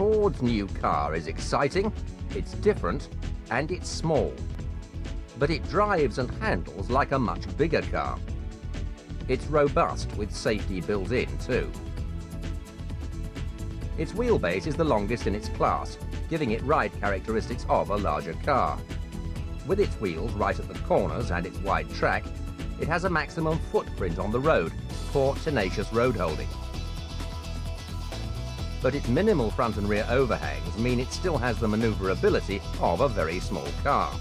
Ford's new car is exciting, it's different, and it's small. But it drives and handles like a much bigger car. It's robust with safety built in too. Its wheelbase is the longest in its class, giving it ride characteristics of a larger car. With its wheels right at the corners and its wide track, it has a maximum footprint on the road for tenacious road holding. But its minimal front and rear overhangs mean it still has the maneuverability of a very small car.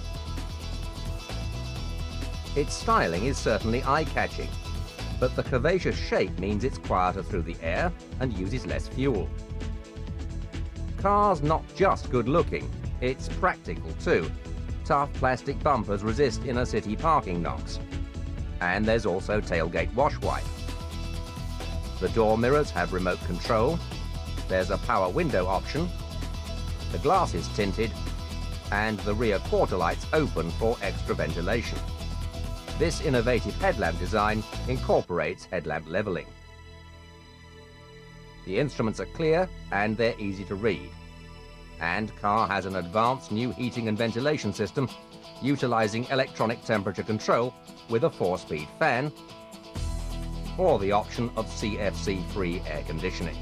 Its styling is certainly eye-catching, but the curvaceous shape means it's quieter through the air and uses less fuel. Car's not just good-looking, it's practical too. Tough plastic bumpers resist inner-city parking knocks. And there's also tailgate wash wipe. The door mirrors have remote control. There's a power window option. The glass is tinted, and the rear quarter lights open for extra ventilation. This innovative headlamp design incorporates headlamp leveling. The instruments are clear and they're easy to read. And car has an advanced new heating and ventilation system utilizing electronic temperature control with a 4-speed fan or the option of CFC-free air conditioning.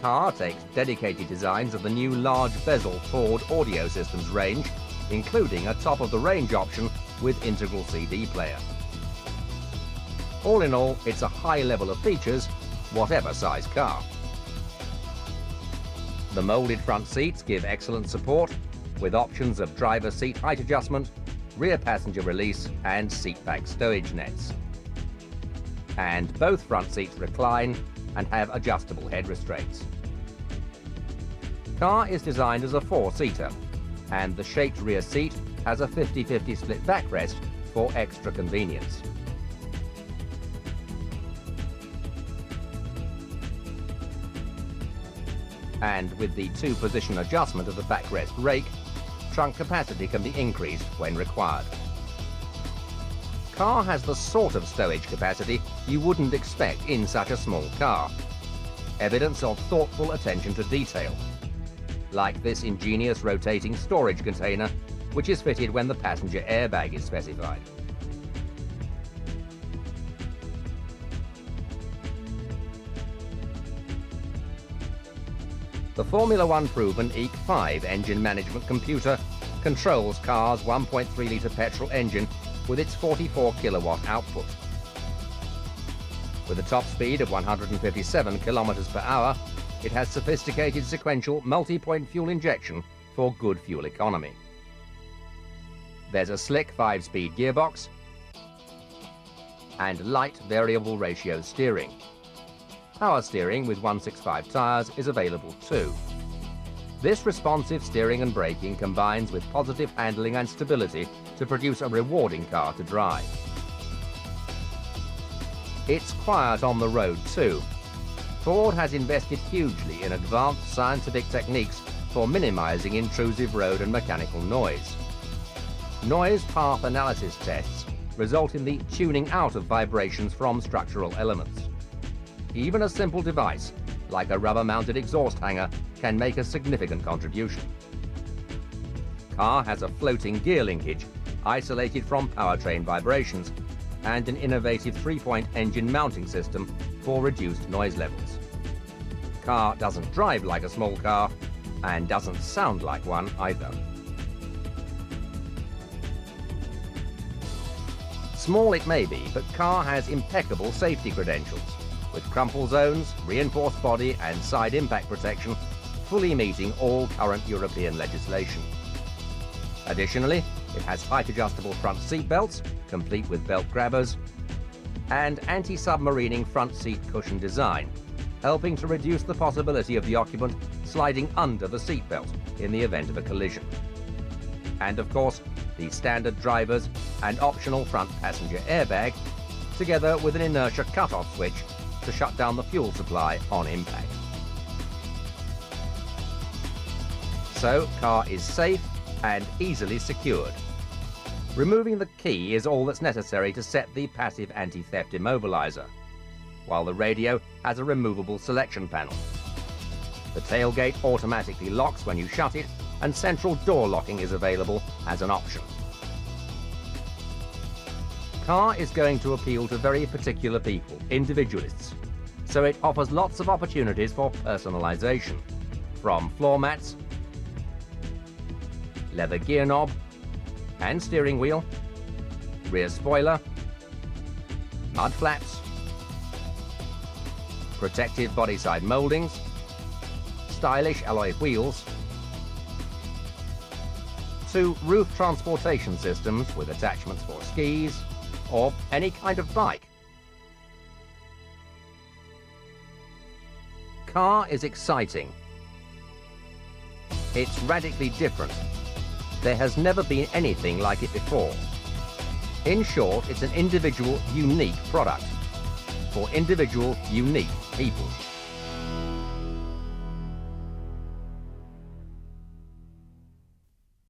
Car takes dedicated designs of the new large bezel Ford audio systems range, including a top-of-the-range option with integral CD player. All in all, it's a high level of features, whatever size car. The molded front seats give excellent support, with options of driver seat height adjustment, rear passenger release, and seat back stowage nets. And both front seats recline and have adjustable head restraints. Car is designed as a 4-seater, and the shaped rear seat has a 50-50 split backrest for extra convenience. And with the 2-position adjustment of the backrest rake, trunk capacity can be increased when required. Car has the sort of stowage capacity you wouldn't expect in such a small car. Evidence of thoughtful attention to detail, like this ingenious rotating storage container, which is fitted when the passenger airbag is specified. The Formula One proven EEC5 engine management computer controls car's 1.3-litre petrol engine with its 44 kilowatt output. With a top speed of 157 kilometers per hour, it has sophisticated sequential multi-point fuel injection for good fuel economy. There's a slick 5-speed gearbox and light variable ratio steering. Power steering with 165 tyres is available too. This responsive steering and braking combines with positive handling and stability to produce a rewarding car to drive. It's quiet on the road too. Ford has invested hugely in advanced scientific techniques for minimizing intrusive road and mechanical noise. Noise path analysis tests result in the tuning out of vibrations from structural elements. Even a simple device, like a rubber-mounted exhaust hanger, can make a significant contribution. Car has a floating gear linkage, isolated from powertrain vibrations, and an innovative 3-point engine mounting system for reduced noise levels. Car doesn't drive like a small car, and doesn't sound like one either. Small it may be, but Car has impeccable safety credentials, with crumple zones, reinforced body and side impact protection, fully meeting all current European legislation. Additionally, it has height-adjustable front seat belts, complete with belt grabbers, and anti-submarining front seat cushion design, helping to reduce the possibility of the occupant sliding under the seat belt in the event of a collision. And of course, the standard drivers and optional front passenger airbag, together with an inertia cut-off switch to shut down the fuel supply on impact. So, Car is safe and easily secured. Removing the key is all that's necessary to set the passive anti-theft immobilizer, while the radio has a removable selection panel. The tailgate automatically locks when you shut it, and central door locking is available as an option. Car is going to appeal to very particular people, individualists, so it offers lots of opportunities for personalization, from floor mats, leather gear knob and steering wheel, rear spoiler, mud flaps, protective body side mouldings, stylish alloy wheels, to roof transportation systems with attachments for skis or any kind of bike. Car is exciting. It's radically different. There has never been anything like it before. In short, it's an individual, unique product for individual, unique people.